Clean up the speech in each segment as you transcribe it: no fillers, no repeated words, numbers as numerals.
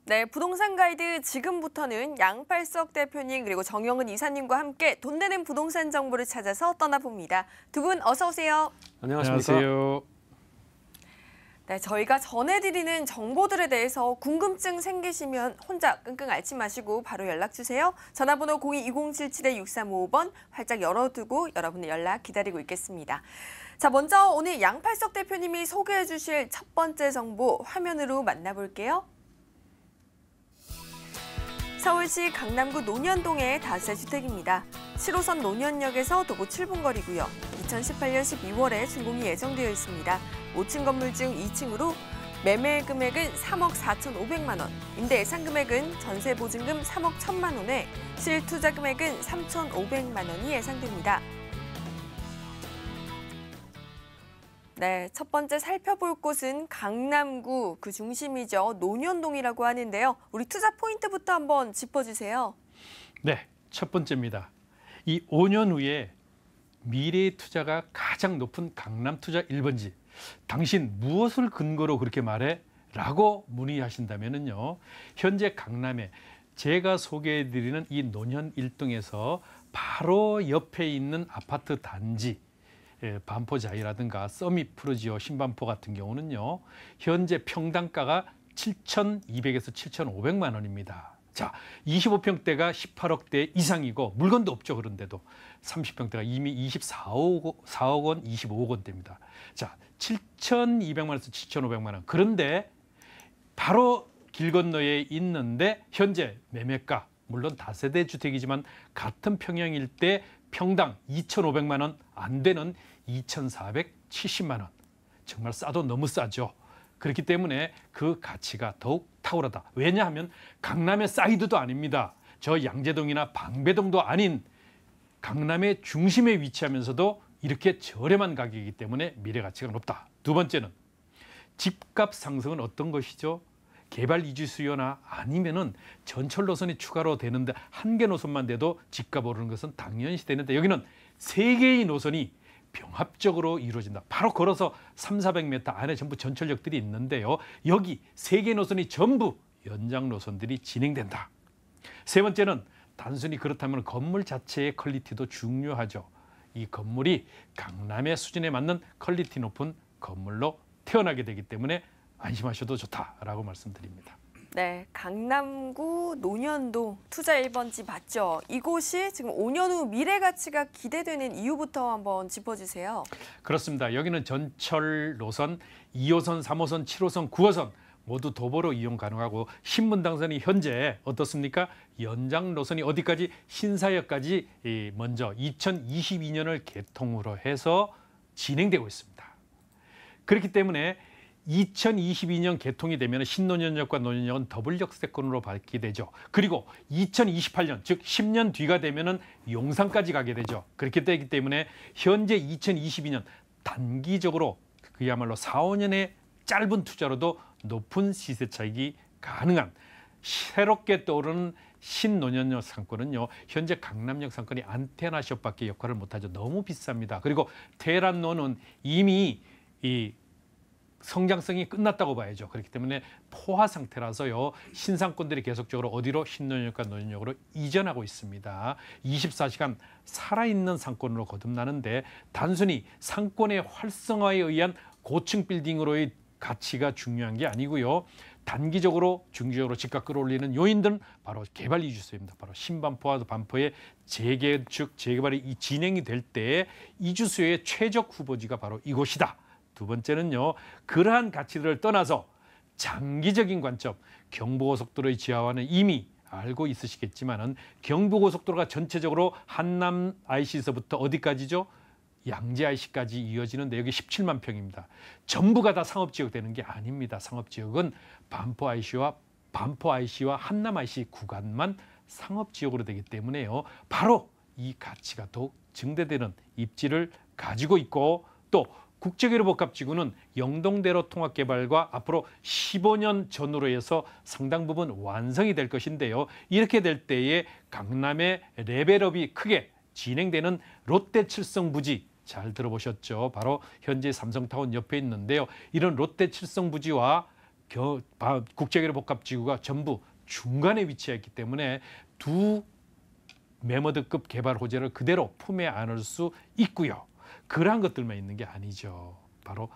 네, 부동산 가이드 지금부터는 양팔석 대표님 그리고 정영은 이사님과 함께 돈 되는 부동산 정보를 찾아서 떠나봅니다. 두 분 어서 오세요. 안녕하십니까. 안녕하세요. 네, 저희가 전해드리는 정보들에 대해서 궁금증 생기시면 혼자 끙끙 앓지 마시고 바로 연락주세요. 전화번호 02-2077-6355번 활짝 열어두고 여러분의 연락 기다리고 있겠습니다. 자, 먼저 오늘 양팔석 대표님이 소개해 주실 첫 번째 정보 화면으로 만나볼게요. 서울시 강남구 논현동의 다세 주택입니다. 7호선 논현역에서 도보 7분 거리고요. 2018년 12월에 준공이 예정되어 있습니다. 5층 건물 중 2층으로 매매 금액은 3억 4,500만 원, 임대 예상 금액은 전세 보증금 3억 1,000만 원에 실투자 금액은 3,500만 원이 예상됩니다. 네, 첫 번째 살펴볼 곳은 강남구 그 중심이죠. 논현동이라고 하는데요. 우리 투자 포인트부터 한번 짚어주세요. 네, 첫 번째입니다. 이 5년 후에 미래의 투자가 가장 높은 강남 투자 1번지. 당신 무엇을 근거로 그렇게 말해? 라고 문의하신다면요. 현재 강남에 제가 소개해드리는 이 논현 1동에서 바로 옆에 있는 아파트 단지 반포자이라든가 서밋 프루지오 신반포 같은 경우는요. 현재 평당가가 7,200에서 7,500만 원입니다. 자, 25평대가 18억대 이상이고 물건도 없죠. 그런데도 30평대가 이미 24억 원, 25억 원대입니다. 자, 7,200만 원에서 7,500만 원. 그런데 바로 길 건너에 있는데 현재 매매가 물론 다세대 주택이지만 같은 평형일 때 평당 2,500만 원 안 되는 2,470만 원. 정말 싸도 너무 싸죠. 그렇기 때문에 그 가치가 더욱 탁월하다. 왜냐하면 강남의 사이드도 아닙니다. 저 양재동이나 방배동도 아닌 강남의 중심에 위치하면서도 이렇게 저렴한 가격이기 때문에 미래 가치가 높다. 두 번째는 집값 상승은 어떤 것이죠? 개발 이주 수요나 아니면은 전철 노선이 추가로 되는데 한 개 노선만 돼도 집값 오르는 것은 당연시 되는데 여기는 세 개의 노선이 병합적으로 이루어진다. 바로 걸어서 300-400m 안에 전부 전철역들이 있는데요. 여기 세 개 노선이 전부 연장 노선들이 진행된다. 세 번째는 단순히 그렇다면 건물 자체의 퀄리티도 중요하죠. 이 건물이 강남의 수준에 맞는 퀄리티 높은 건물로 태어나게 되기 때문에 안심하셔도 좋다라고 말씀드립니다. 네, 강남구 논현동 투자 1번지 맞죠? 이곳이 지금 5년 후 미래 가치가 기대되는 이유부터 한번 짚어주세요. 그렇습니다. 여기는 전철 노선 2호선, 3호선, 7호선, 9호선 모두 도보로 이용 가능하고 신분당선이 현재 어떻습니까? 연장 노선이 어디까지? 신사역까지 먼저 2022년을 개통으로 해서 진행되고 있습니다. 그렇기 때문에 2022년 개통이 되면 신논현역과 논현역은 더블 역세권으로 받게 되죠. 그리고 2028년, 즉 10년 뒤가 되면 용산까지 가게 되죠. 그렇기 때문에 현재 2022년 단기적으로 그야말로 4, 5년의 짧은 투자로도 높은 시세 차익이 가능한 새롭게 떠오르는 신논현역 상권은요. 현재 강남역 상권이 안테나숍밖에 역할을 못하죠. 너무 비쌉니다. 그리고 테란노는 이미 이 성장성이 끝났다고 봐야죠. 그렇기 때문에 포화 상태라서요. 신상권들이 계속적으로 어디로? 신논현역과 논현역으로 이전하고 있습니다. 24시간 살아있는 상권으로 거듭나는데 단순히 상권의 활성화에 의한 고층 빌딩으로의 가치가 중요한 게 아니고요. 단기적으로 중기적으로 집값 끌어올리는 요인들은 바로 개발 이주수입니다. 바로 신반포와 반포의 재개축, 재개발이 진행이 될 때 이주수의 최적 후보지가 바로 이곳이다. 두 번째는요. 그러한 가치들을 떠나서 장기적인 관점, 경부고속도로의 지하화는 이미 알고 있으시겠지만은 경부고속도로가 전체적으로 한남 IC에서부터 어디까지죠? 양재 IC까지 이어지는데 여기 17만 평입니다. 전부가 다 상업지역 되는 게 아닙니다. 상업지역은 반포 IC와 한남 IC 구간만 상업지역으로 되기 때문에요. 바로 이 가치가 더욱 증대되는 입지를 가지고 있고 또 국제교류복합지구는 영동대로 통합개발과 앞으로 15년 전후로 해서 상당 부분 완성이 될 것인데요. 이렇게 될 때에 강남의 레벨업이 크게 진행되는 롯데 칠성부지 잘 들어보셨죠? 바로 현재 삼성타운 옆에 있는데요. 이런 롯데 칠성부지와 국제거래복합지구가 전부 중간에 위치했기 때문에 두 매머드급 개발 호재를 그대로 품에 안을 수 있고요. 그러한 것들만 있는 게 아니죠. 바로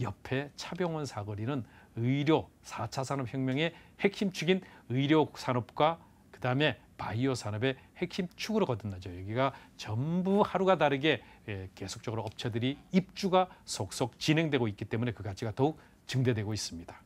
옆에 차병원 사거리는 의료 4차 산업혁명의 핵심 축인 의료 산업과 그다음에 바이오 산업의 핵심 축으로 거듭나죠. 여기가 전부 하루가 다르게 계속적으로 업체들이 입주가 속속 진행되고 있기 때문에 그 가치가 더욱 증대되고 있습니다.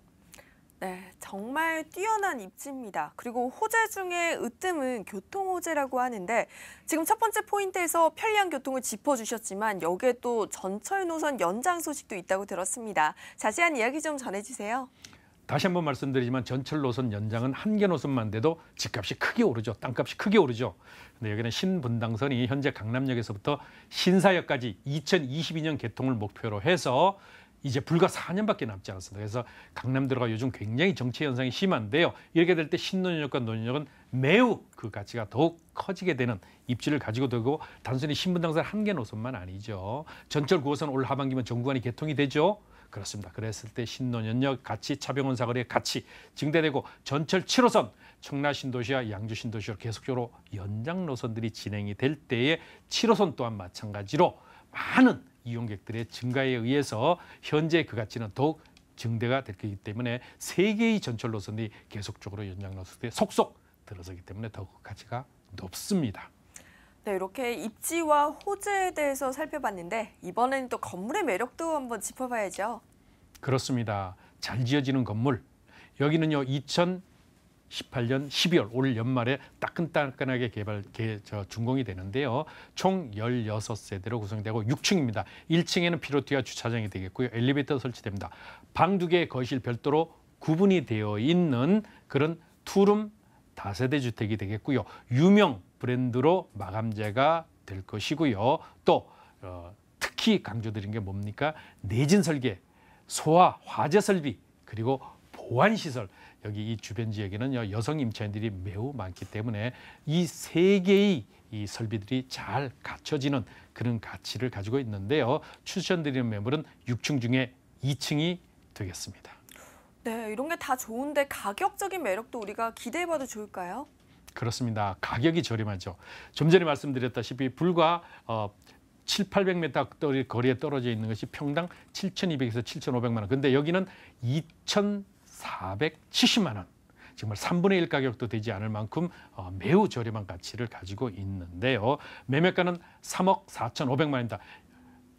네, 정말 뛰어난 입지입니다. 그리고 호재 중에 으뜸은 교통 호재라고 하는데 지금 첫 번째 포인트에서 편리한 교통을 짚어주셨지만 여기에 또 전철 노선 연장 소식도 있다고 들었습니다. 자세한 이야기 좀 전해주세요. 다시 한번 말씀드리지만 전철 노선 연장은 한 개 노선만 돼도 집값이 크게 오르죠. 땅값이 크게 오르죠. 근데 여기는 신분당선이 현재 강남역에서부터 신사역까지 2022년 개통을 목표로 해서 이제 불과 4년밖에 남지 않았습니다. 그래서 강남대로가 요즘 굉장히 정체 현상이 심한데요. 이렇게 될 때 신논현역과 논현역은 매우 그 가치가 더욱 커지게 되는 입지를 가지고 되고 단순히 신분당선 한 개 노선만 아니죠. 전철 9호선 올 하반기면 정구간이 개통이 되죠. 그렇습니다. 그랬을 때 신논현역 같이 차병원 사거리의 가치 증대되고 전철 7호선 청라 신도시와 양주 신도시로 계속적으로 연장 노선들이 진행이 될 때에 7호선 또한 마찬가지로 많은 이용객들의 증가에 의해서 현재 그 가치는 더욱 증대가 될 거기 때문에 세 개의 전철 노선이 계속적으로 연장 노선에 속속 들어서기 때문에 더욱 가치가 높습니다. 네, 이렇게 입지와 호재에 대해서 살펴봤는데 이번에는 또 건물의 매력도 한번 짚어봐야죠. 그렇습니다. 잘 지어지는 건물. 여기는요 2018년 12월 올 연말에 따끈따끈하게 준공이 되는데요. 총 16세대로 구성되고 6층입니다. 1층에는 피로티와 주차장이 되겠고요. 엘리베이터 설치됩니다. 방 2개 거실 별도로 구분이 되어 있는 그런 투룸 다세대 주택이 되겠고요. 유명 브랜드로 마감재가 될 것이고요. 또 특히 강조드린 게 뭡니까? 내진 설계, 소화, 화재 설비, 그리고 보안시설. 여기 이 주변 지역에는 여성 임차인들이 매우 많기 때문에 이 세 개의 이 설비들이 잘 갖춰지는 그런 가치를 가지고 있는데요. 추천드리는 매물은 6층 중에 2층이 되겠습니다. 네, 이런 게 다 좋은데 가격적인 매력도 우리가 기대해봐도 좋을까요? 그렇습니다. 가격이 저렴하죠. 좀 전에 말씀드렸다시피 불과 700~800m 거리에 떨어져 있는 것이 평당 7,200에서 7,500만 원. 근데 여기는 2,470만 원. 정말 3분의 1 가격도 되지 않을 만큼 매우 저렴한 가치를 가지고 있는데요. 매매가는 3억 4,500만 원입니다.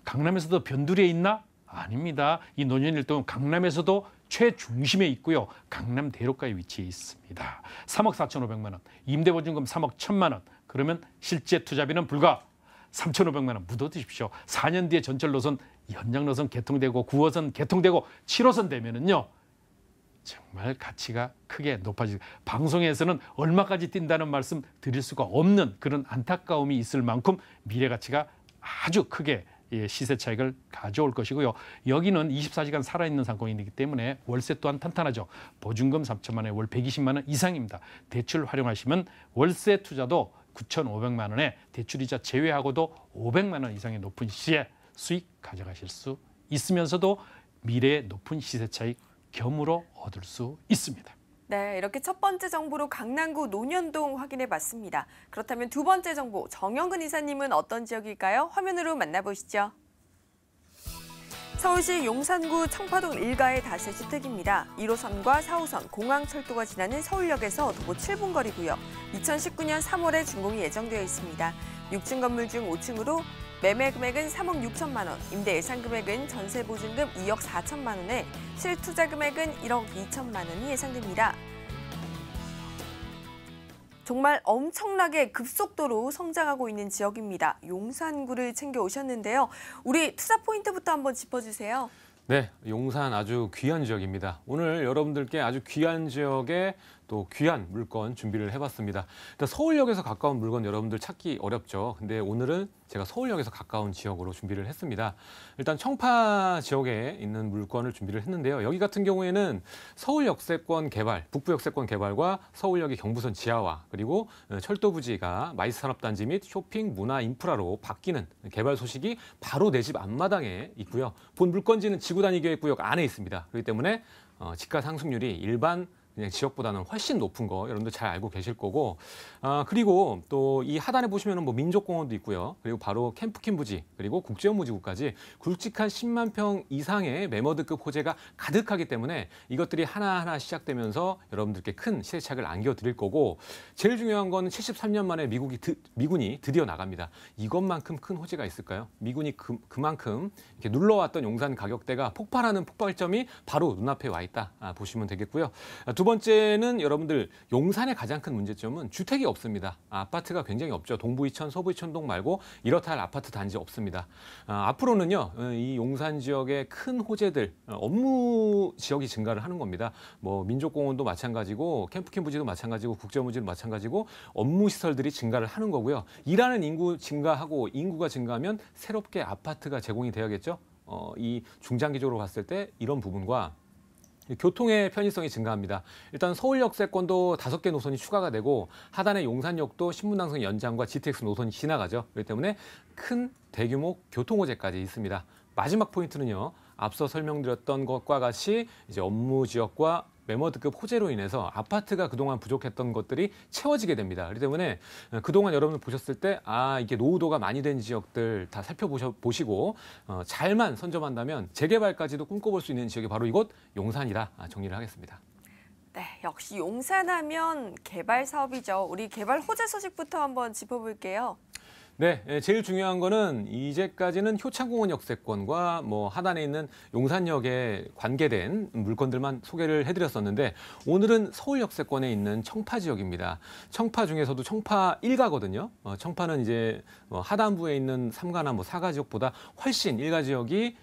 강남에서도 변두리에 있나? 아닙니다. 이 논현일동은 강남에서도 최중심에 있고요. 강남 대로가에 위치해 있습니다. 3억 4,500만 원, 임대보증금 3억 1,000만 원. 그러면 실제 투자비는 불과 3,500만 원 묻어두십시오. 4년 뒤에 전철 노선 연장 노선 개통되고 9호선 개통되고 7호선 되면은요. 정말 가치가 크게 높아지고 방송에서는 얼마까지 뛴다는 말씀 드릴 수가 없는 그런 안타까움이 있을 만큼 미래 가치가 아주 크게 시세 차익을 가져올 것이고요. 여기는 24시간 살아있는 상권이기 때문에 월세 또한 탄탄하죠. 보증금 3천만 원에 월 120만 원 이상입니다. 대출 활용하시면 월세 투자도 9,500만 원에 대출이자 제외하고도 500만 원 이상의 높은 시세 수익 가져가실 수 있으면서도 미래의 높은 시세 차익 겸으로 얻을 수 있습니다. 네, 이렇게 첫 번째 정보로 강남구 논현동 확인해 봤습니다. 그렇다면 두 번째 정보, 정영근 이사님은 어떤 지역일까요? 화면으로 만나보시죠. 서울시 용산구 청파동 1가의 다세 주택입니다. 1호선과 4호선 공항철도가 지나는 서울역에서 도보 7분 거리고요. 2019년 3월에 준공이 예정되어 있습니다. 6층 건물 중 5층으로 매매 금액은 3억 6천만 원, 임대 예상 금액은 전세 보증금 2억 4천만 원에 실투자 금액은 1억 2천만 원이 예상됩니다. 정말 엄청나게 급속도로 성장하고 있는 지역입니다. 용산구를 챙겨오셨는데요. 우리 투자 포인트부터 한번 짚어주세요. 네, 용산 아주 귀한 지역입니다. 오늘 여러분들께 아주 귀한 지역의 또 귀한 물건 준비를 해봤습니다. 일단 서울역에서 가까운 물건 여러분들 찾기 어렵죠. 근데 오늘은 제가 서울역에서 가까운 지역으로 준비를 했습니다. 일단 청파 지역에 있는 물건을 준비를 했는데요. 여기 같은 경우에는 서울역세권 개발, 북부역세권 개발과 서울역의 경부선 지하화, 그리고 철도 부지가 마이스산업단지 및 쇼핑, 문화, 인프라로 바뀌는 개발 소식이 바로 내 집 앞마당에 있고요. 본 물건지는 지구단위계획구역 안에 있습니다. 그렇기 때문에 집가 상승률이 일반 그냥 지역보다는 훨씬 높은 거 여러분들 잘 알고 계실 거고, 그리고 또 이 하단에 보시면은 뭐 민족공원도 있고요. 그리고 바로 캠프킨 부지, 그리고 국제업무지구까지 굵직한 10만 평 이상의 매머드급 호재가 가득하기 때문에 이것들이 하나하나 시작되면서 여러분들께 큰 시대착을 안겨드릴 거고, 제일 중요한 건 73년 만에 미군이 드디어 나갑니다. 이것만큼 큰 호재가 있을까요? 미군이 그만큼 이렇게 눌러왔던 용산 가격대가 폭발하는 폭발점이 바로 눈앞에 와 있다 보시면 되겠고요. 두 번째는 여러분들 용산의 가장 큰 문제점은 주택이 없습니다. 아파트가 굉장히 없죠. 동부 이천, 서부 이천동 말고 이렇다 할 아파트 단지 없습니다. 앞으로는요, 이 용산 지역의 큰 호재들, 업무 지역이 증가를 하는 겁니다. 뭐 민족공원도 마찬가지고 캠프킨 부지도 마찬가지고 국제무지도 마찬가지고 업무 시설들이 증가를 하는 거고요. 일하는 인구 증가하고 인구가 증가하면 새롭게 아파트가 제공이 돼야겠죠. 이 중장기적으로 봤을 때 이런 부분과 교통의 편의성이 증가합니다. 일단 서울역세권도 5개 노선이 추가가 되고 하단의 용산역도 신분당선 연장과 GTX 노선이 지나가죠. 그렇기 때문에 큰 대규모 교통 호재까지 있습니다. 마지막 포인트는요. 앞서 설명드렸던 것과 같이 이제 업무 지역과 매머드급 호재로 인해서 아파트가 그동안 부족했던 것들이 채워지게 됩니다. 그렇기 때문에 그동안 여러분들 보셨을 때 이게 노후도가 많이 된 지역들 다 살펴보시고 잘만 선점한다면 재개발까지도 꿈꿔볼 수 있는 지역이 바로 이곳 용산이다 정리를 하겠습니다. 네, 역시 용산하면 개발 사업이죠. 우리 개발 호재 소식부터 한번 짚어볼게요. 네, 제일 중요한 거는 이제까지는 효창공원 역세권과 뭐 하단에 있는 용산역에 관계된 물건들만 소개를 해드렸었는데 오늘은 서울 역세권에 있는 청파 지역입니다. 청파 중에서도 청파 1가거든요. 청파는 이제 하단부에 있는 3가나 뭐 4가 지역보다 훨씬 1가 지역이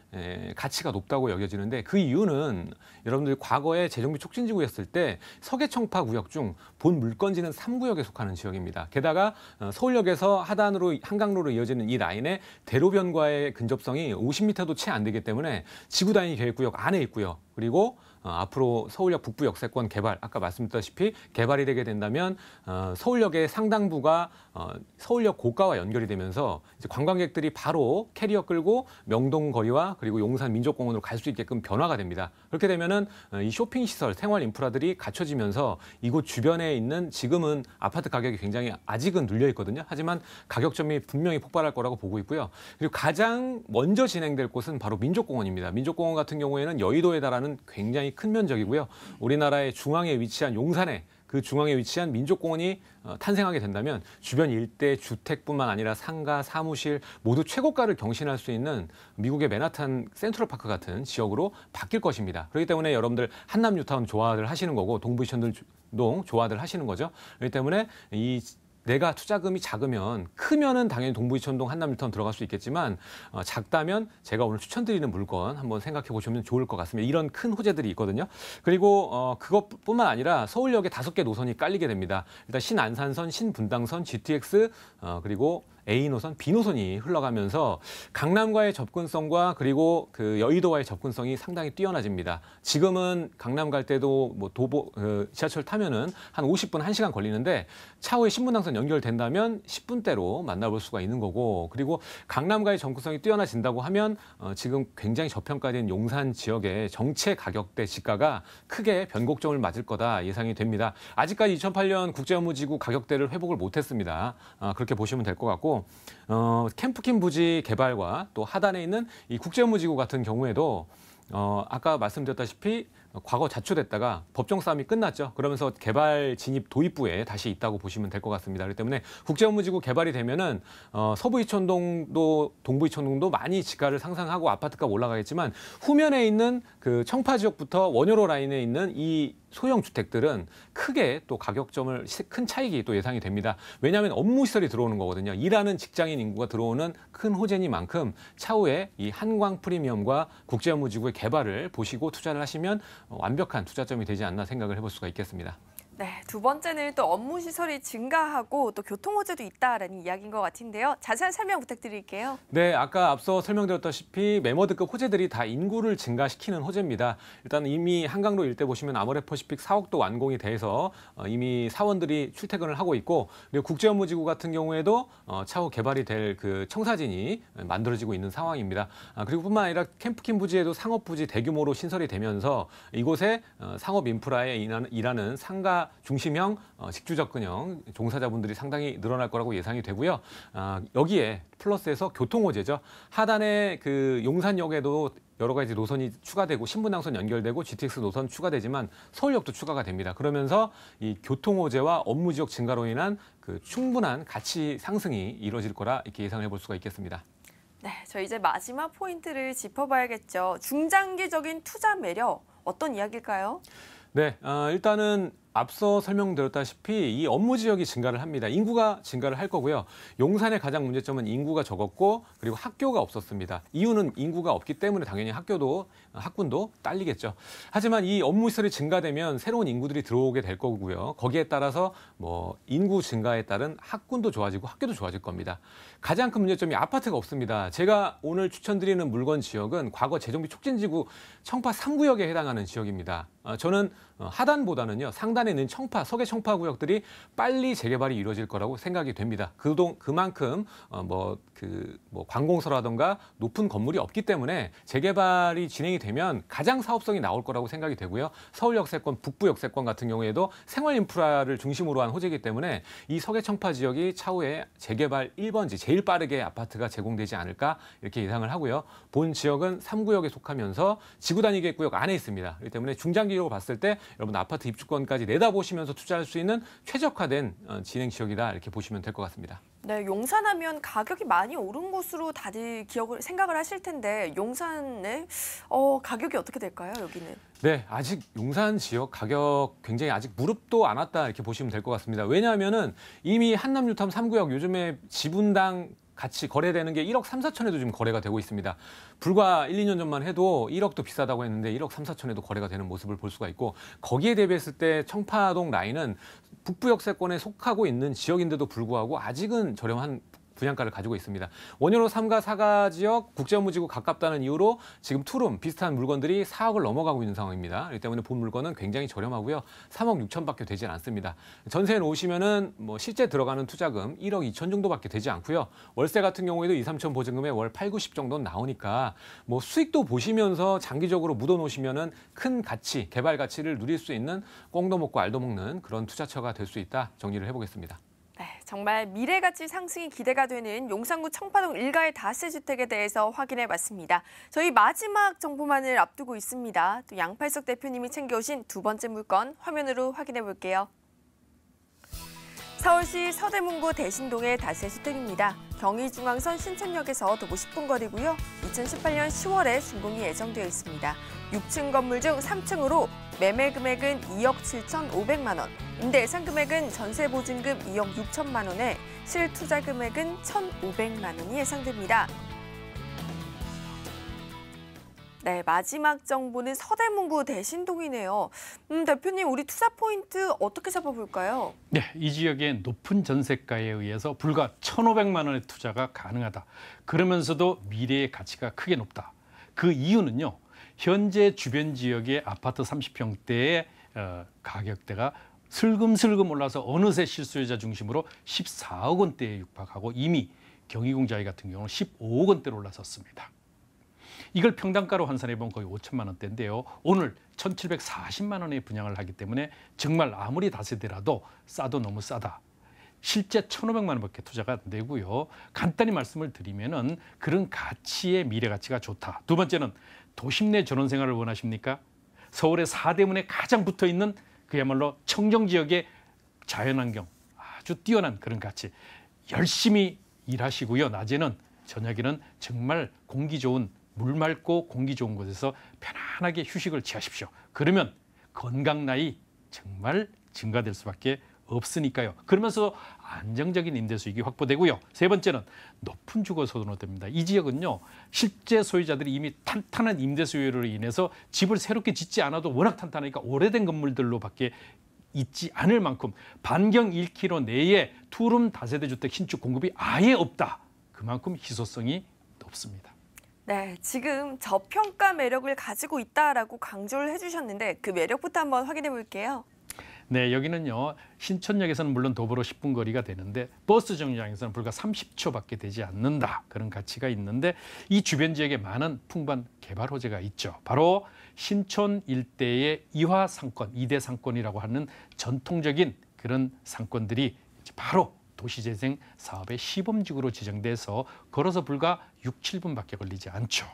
가치가 높다고 여겨지는데 그 이유는 여러분들 과거에 재정비 촉진지구였을 때 서계청파 구역 중 본 물건지는 3구역에 속하는 지역입니다. 게다가 서울역에서 하단으로 한강로로 이어지는 이 라인의 대로변과의 근접성이 50m도 채 안 되기 때문에 지구단위 계획구역 안에 있고요. 그리고 앞으로 서울역 북부 역세권 개발, 아까 말씀드렸다시피 개발이 되게 된다면 서울역의 상당부가 서울역 고가와 연결이 되면서 이제 관광객들이 바로 캐리어 끌고 명동 거리와 그리고 용산 민족공원으로 갈 수 있게끔 변화가 됩니다. 그렇게 되면은 이 쇼핑 시설, 생활 인프라들이 갖춰지면서 이곳 주변에 있는 지금은 아파트 가격이 굉장히 아직은 눌려 있거든요. 하지만 가격점이 분명히 폭발할 거라고 보고 있고요. 그리고 가장 먼저 진행될 곳은 바로 민족공원입니다. 민족공원 같은 경우에는 여의도에 달하는 굉장히 큰 면적이고요. 우리나라의 중앙에 위치한 용산에 그 중앙에 위치한 민족공원이 탄생하게 된다면 주변 일대 주택뿐만 아니라 상가, 사무실 모두 최고가를 경신할 수 있는 미국의 맨하탄 센트럴파크 같은 지역으로 바뀔 것입니다. 그렇기 때문에 여러분들 한남 뉴타운 좋아들 하시는 거고 동부 이천동 좋아들 하시는 거죠. 그렇기 때문에 내가 투자금이 작으면 크면은 당연히 동부 이천동 한남 뉴타운 들어갈 수 있겠지만 작다면 제가 오늘 추천드리는 물건 한번 생각해 보시면 좋을 것 같습니다. 이런 큰 호재들이 있거든요. 그리고 그것뿐만 아니라 서울역에 5개 노선이 깔리게 됩니다. 일단 신안산선, 신분당선, GTX 그리고 A노선, B노선이 흘러가면서 강남과의 접근성과 그리고 그 여의도와의 접근성이 상당히 뛰어나집니다. 지금은 강남 갈 때도 뭐 지하철 타면은 한 50분, 1시간 걸리는데 차후에 신분당선 연결된다면 10분대로 만나볼 수가 있는 거고, 그리고 강남과의 접근성이 뛰어나진다고 하면 지금 굉장히 저평가된 용산 지역의 정체 가격대 지가가 크게 변곡점을 맞을 거다 예상이 됩니다. 아직까지 2008년 국제업무지구 가격대를 회복을 못했습니다. 그렇게 보시면 될 것 같고, 캠프킨 부지 개발과 또 하단에 있는 이 국제업무지구 같은 경우에도 아까 말씀드렸다시피 과거 자초됐다가 법정 싸움이 끝났죠. 그러면서 개발 진입 도입부에 다시 있다고 보시면 될 것 같습니다. 그렇기 때문에 국제업무지구 개발이 되면은 서부 이천동도 동부 이천동도 많이 지가를 상승하고 아파트값 올라가겠지만 후면에 있는 그 청파 지역부터 원효로 라인에 있는 이 소형 주택들은 크게 또 가격점을 큰 차익이 또 예상이 됩니다. 왜냐하면 업무 시설이 들어오는 거거든요. 일하는 직장인 인구가 들어오는 큰 호재니만큼 차후에 이 한광 프리미엄과 국제업무지구의 개발을 보시고 투자를 하시면 완벽한 투자점이 되지 않나 생각을 해볼 수가 있겠습니다. 네, 두 번째는 또 업무 시설이 증가하고 또 교통 호재도 있다라는 이야기인 것 같은데요. 자세한 설명 부탁드릴게요. 네, 아까 앞서 설명드렸다시피 매머드급 호재들이 다 인구를 증가시키는 호재입니다. 일단 이미 한강로 일대 보시면 아모레퍼시픽 사옥도 완공이 돼서 이미 사원들이 출퇴근을 하고 있고, 그리고 국제업무지구 같은 경우에도 차후 개발이 될 그 청사진이 만들어지고 있는 상황입니다. 그리고 뿐만 아니라 캠프킨 부지에도 상업부지 대규모로 신설이 되면서 이곳에 상업 인프라에 일하는 상가 중심형 직주 접근형 종사자분들이 상당히 늘어날 거라고 예상이 되고요. 여기에 플러스해서 교통 호재죠. 하단에 그 용산역에도 여러 가지 노선이 추가되고 신분당선 연결되고 GTX 노선 추가되지만 서울역도 추가가 됩니다. 그러면서 이 교통 호재와 업무 지역 증가로 인한 그 충분한 가치 상승이 이루어질 거라 이렇게 예상을 해볼 수가 있겠습니다. 네, 저 이제 마지막 포인트를 짚어봐야겠죠. 중장기적인 투자 매력, 어떤 이야기일까요? 네, 일단은 앞서 설명드렸다시피 이 업무 지역이 증가를 합니다. 인구가 증가를 할 거고요. 용산의 가장 문제점은 인구가 적었고 그리고 학교가 없었습니다. 이유는 인구가 없기 때문에 당연히 학군도 딸리겠죠. 하지만 이 업무 시설이 증가되면 새로운 인구들이 들어오게 될 거고요. 거기에 따라서 뭐 인구 증가에 따른 학군도 좋아지고 학교도 좋아질 겁니다. 가장 큰 문제점이 아파트가 없습니다. 제가 오늘 추천드리는 물건 지역은 과거 재정비 촉진지구 청파 3구역에 해당하는 지역입니다. 저는 하단보다는요 상단에 있는 청파, 서계 청파 구역들이 빨리 재개발이 이루어질 거라고 생각이 됩니다. 그만큼 관공서라든가 높은 건물이 없기 때문에 재개발이 진행이 되면 가장 사업성이 나올 거라고 생각이 되고요. 서울 역세권, 북부 역세권 같은 경우에도 생활 인프라를 중심으로 한 호재이기 때문에 이 서계 청파 지역이 차후에 재개발 1번지 제일 빠르게 아파트가 제공되지 않을까 이렇게 예상을 하고요. 본 지역은 3구역에 속하면서 지구 단위 계획구역 안에 있습니다. 그렇기 때문에 중장기적으로 봤을 때 여러분 아파트 입주권까지 내다보시면서 투자할 수 있는 최적화된 진행 지역이다 이렇게 보시면 될 것 같습니다. 네, 용산하면 가격이 많이 오른 곳으로 다들 생각을 하실 텐데 용산의 가격이 어떻게 될까요, 여기는? 네, 아직 용산 지역 가격 굉장히 아직 무릎도 안 왔다 이렇게 보시면 될 것 같습니다. 왜냐하면은 이미 한남 뉴타운 3구역 요즘에 지분당 같이 거래되는 게 1억 3, 4천에도 지금 거래가 되고 있습니다. 불과 1, 2년 전만 해도 1억도 비싸다고 했는데 1억 3, 4천에도 거래가 되는 모습을 볼 수가 있고 거기에 대비했을 때 청파동 라인은 북부 역세권에 속하고 있는 지역인데도 불구하고 아직은 저렴한 분양가를 가지고 있습니다. 원효로 3가 4가 지역 국제업무지구 가깝다는 이유로 지금 투룸 비슷한 물건들이 4억을 넘어가고 있는 상황입니다. 그렇기 때문에 본 물건은 굉장히 저렴하고요. 3억 6천밖에 되질 않습니다. 전세에 놓으시면은 뭐 실제 들어가는 투자금 1억 2천 정도밖에 되지 않고요. 월세 같은 경우에도 2, 3천 보증금에 월 8, 90 정도는 나오니까 뭐 수익도 보시면서 장기적으로 묻어 놓으시면은 큰 가치, 개발 가치를 누릴 수 있는 꽁도 먹고 알도 먹는 그런 투자처가 될 수 있다 정리를 해보겠습니다. 네, 정말 미래가치 상승이 기대가 되는 용산구 청파동 일가의 다세주택에 대해서 확인해봤습니다. 저희 마지막 정보만을 앞두고 있습니다. 또 양팔석 대표님이 챙겨오신 두 번째 물건 화면으로 확인해볼게요. 서울시 서대문구 대신동의 다세주택입니다. 경의중앙선 신촌역에서 도보 10분 거리고요. 2018년 10월에 준공이 예정되어 있습니다. 6층 건물 중 3층으로 매매 금액은 2억 7,500만 원, 임대 예상 금액은 전세 보증금 2억 6천만 원에 실투자 금액은 1,500만 원이 예상됩니다. 네, 마지막 정보는 서대문구 대신동이네요. 대표님, 우리 투자 포인트 어떻게 잡아볼까요? 네, 이 지역의 높은 전세가에 의해서 불과 1,500만 원의 투자가 가능하다. 그러면서도 미래의 가치가 크게 높다. 그 이유는요. 현재 주변 지역의 아파트 30평대의 가격대가 슬금슬금 올라서 어느새 실수요자 중심으로 14억 원대에 육박하고 이미 경희궁자이 같은 경우는 15억 원대로 올라섰습니다. 이걸 평당가로 환산해보면 거의 5천만 원대인데요. 오늘 1,740만 원에 분양을 하기 때문에 정말 아무리 다세대라도 싸도 너무 싸다. 실제 1,500만 원밖에 투자가 안 되고요. 간단히 말씀을 드리면은 그런 가치의 미래 가치가 좋다. 두 번째는 도심 내 전원 생활을 원하십니까? 서울의 사대문에 가장 붙어 있는 그야말로 청정 지역의 자연환경 아주 뛰어난 그런 가치. 열심히 일하시고요. 낮에는 저녁에는 정말 공기 좋은 물 맑고 공기 좋은 곳에서 편안하게 휴식을 취하십시오. 그러면 건강 나이 정말 증가될 수밖에 없으니까요. 그러면서 안정적인 임대 수익이 확보되고요. 세 번째는 높은 주거 선호도입니다. 이 지역은요. 실제 소유자들이 이미 탄탄한 임대 수요로 인해서 집을 새롭게 짓지 않아도 워낙 탄탄하니까 오래된 건물들로밖에 있지 않을 만큼 반경 1km 내에 투룸 다세대 주택 신축 공급이 아예 없다. 그만큼 희소성이 높습니다. 네, 지금 저평가 매력을 가지고 있다라고 강조를 해주셨는데 그 매력부터 한번 확인해 볼게요. 네, 여기는요. 신촌역에서는 물론 도보로 10분 거리가 되는데 버스 정류장에서는 불과 30초밖에 되지 않는다. 그런 가치가 있는데 이 주변 지역에 많은 풍부한 개발 호재가 있죠. 바로 신촌 일대의 이화 상권, 2대 상권이라고 하는 전통적인 그런 상권들이 바로 도시재생 사업의 시범지구로 지정돼서 걸어서 불과 6, 7분밖에 걸리지 않죠.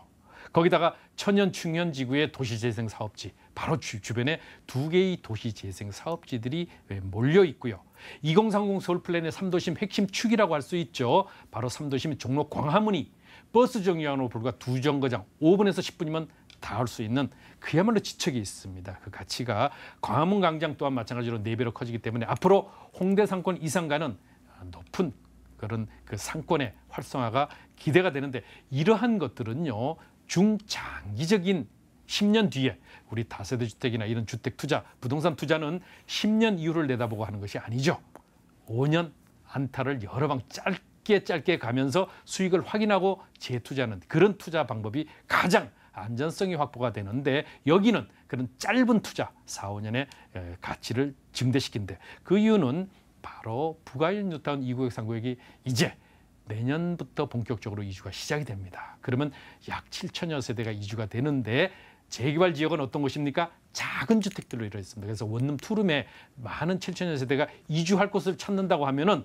거기다가 천연 충연 지구의 도시재생 사업지, 바로 주변에 2개의 도시재생 사업지들이 몰려 있고요. 2030 서울플랜의 3도심 핵심 축이라고 할 수 있죠. 바로 3도심 종로 광화문이 버스 정류장으로 불과 2정거장 5분에서 10분이면 닿을 수 있는 그야말로 지척이 있습니다. 그 가치가 광화문 광장 또한 마찬가지로 4배로 커지기 때문에 앞으로 홍대 상권 이상 가는 높은 그런 그 상권의 활성화가 기대가 되는데 이러한 것들은요. 중장기적인 10년 뒤에 우리 다세대 주택이나 이런 주택 투자, 부동산 투자는 10년 이후를 내다보고 하는 것이 아니죠. 5년 안타를 여러 방 짧게 가면서 수익을 확인하고 재투자하는 그런 투자 방법이 가장 안전성이 확보가 되는데 여기는 그런 짧은 투자, 4, 5년의 가치를 증대시킨데 그 이유는 바로 부가일 뉴타운 2구역 3구역이 이제 내년부터 본격적으로 이주가 시작이 됩니다. 그러면 약 7천여 세대가 이주가 되는데 재개발 지역은 어떤 곳입니까? 작은 주택들로 이루어 있습니다. 그래서 원룸 투룸에 많은 7천여 세대가 이주할 곳을 찾는다고 하면은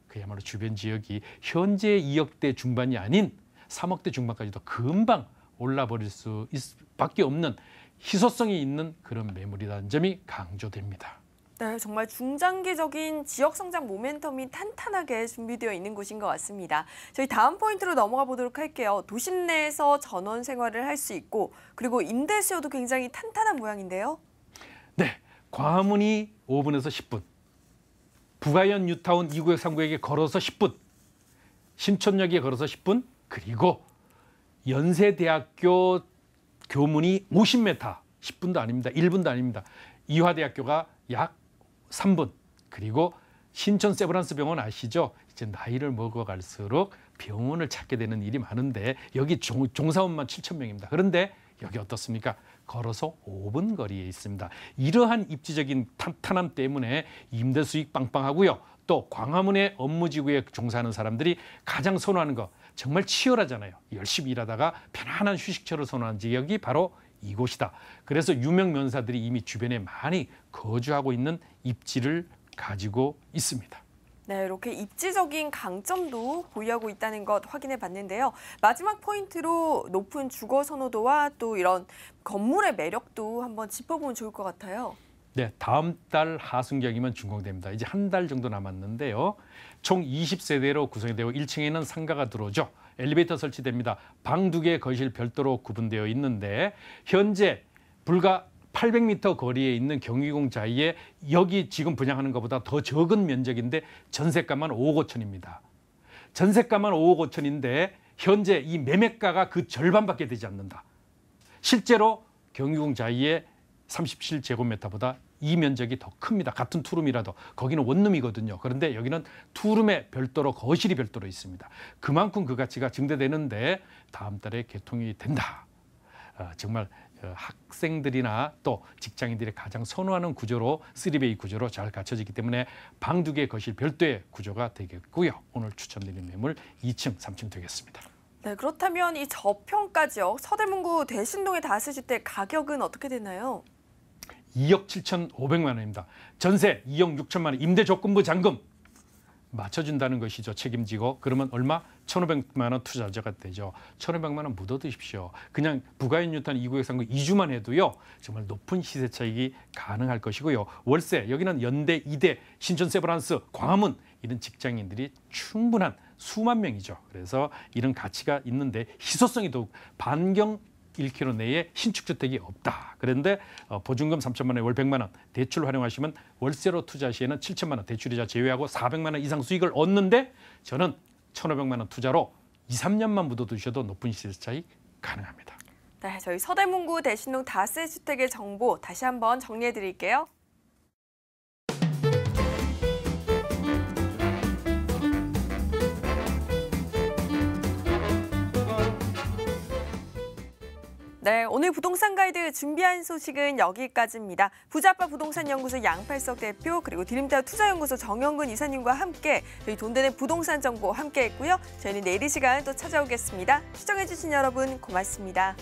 그야말로 주변 지역이 현재 2억대 중반이 아닌 3억대 중반까지도 금방 올라버릴 수밖에 없는 희소성이 있는 그런 매물이라는 점이 강조됩니다. 네, 정말 중장기적인 지역 성장 모멘텀이 탄탄하게 준비되어 있는 곳인 것 같습니다. 저희 다음 포인트로 넘어가 보도록 할게요. 도심 내에서 전원 생활을 할 수 있고 그리고 임대 수요도 굉장히 탄탄한 모양인데요. 네, 광화문이 5분에서 10분, 부가현 뉴타운 2구역 3구역에 걸어서 10분, 신촌역에 걸어서 10분, 그리고 연세대학교 교문이 50m, 10분도 아닙니다. 1분도 아닙니다. 이화대학교가 약 3분, 그리고 신촌 세브란스 병원 아시죠? 이제 나이를 먹어갈수록 병원을 찾게 되는 일이 많은데 여기 종사원만 7,000명입니다. 그런데 여기 어떻습니까? 걸어서 5분 거리에 있습니다. 이러한 입지적인 탄탄함 때문에 임대 수익 빵빵하고요. 또 광화문의 업무지구에 종사하는 사람들이 가장 선호하는 거 정말 치열하잖아요. 열심히 일하다가 편안한 휴식처를 선호하는 지역이 바로 이곳이다. 그래서 유명 명사들이 이미 주변에 많이 거주하고 있는 입지를 가지고 있습니다. 네, 이렇게 입지적인 강점도 보유하고 있다는 것 확인해 봤는데요. 마지막 포인트로 높은 주거 선호도와 또 이런 건물의 매력도 한번 짚어보면 좋을 것 같아요. 네, 다음 달 하순경이면 준공됩니다. 이제 한 달 정도 남았는데요. 총 20세대로 구성이 되고 1층에는 상가가 들어오죠. 엘리베이터 설치됩니다. 방 2개 거실 별도로 구분되어 있는데 현재 불과 800m 거리에 있는 경희궁 자이에 여기 지금 분양하는 것보다 더 적은 면적인데 전세가만 5억 5천입니다. 전세가만 5억 5천인데 현재 이 매매가가 그 절반밖에 되지 않는다. 실제로 경희궁 자이의 37제곱미터보다 이 면적이 더 큽니다. 같은 투룸이라도 거기는 원룸이거든요. 그런데 여기는 투룸에 별도로 거실이 별도로 있습니다. 그만큼 그 가치가 증대되는데 다음 달에 개통이 된다. 정말 학생들이나 또 직장인들이 가장 선호하는 구조로 3베이 구조로 잘 갖춰지기 때문에 방 2개 거실 별도의 구조가 되겠고요. 오늘 추천드린 매물 2층, 3층 되겠습니다. 네, 그렇다면 이 저평가 지역 서대문구 대신동의 다세주택 가격은 어떻게 되나요? 2억 7,500만 원입니다. 전세 2억 6천만 원, 임대조건부 잔금 맞춰준다는 것이죠. 책임지고. 그러면 얼마? 1,500만 원 투자자가 되죠. 1,500만 원 묻어두십시오. 그냥 부가인 뉴타운 2구역 3구역 2주만 해도요. 정말 높은 시세 차익이 가능할 것이고요. 월세, 여기는 연대, 이대, 신촌 세브란스, 광화문 이런 직장인들이 충분한 수만 명이죠. 그래서 이런 가치가 있는데 희소성이 더욱 반경 1km 내에 신축주택이 없다. 그런데 보증금 3천만 원에 월 100만 원, 대출 활용하시면 월세로 투자 시에는 7천만 원, 대출이자 제외하고 400만 원 이상 수익을 얻는데 저는 1,500만 원 투자로 2, 3년만 묻어두셔도 높은 시세 차익 가능합니다. 네, 저희 서대문구 대신동 다세주택의 정보 다시 한번 정리해 드릴게요. 네, 오늘 부동산 가이드 준비한 소식은 여기까지입니다. 부자빠 부동산 연구소 양팔석 대표 그리고 드림타워 투자연구소 정영근 이사님과 함께 저희 돈 되는 부동산 정보 함께했고요. 저희는 내일 이 시간 또 찾아오겠습니다. 시청해주신 여러분 고맙습니다.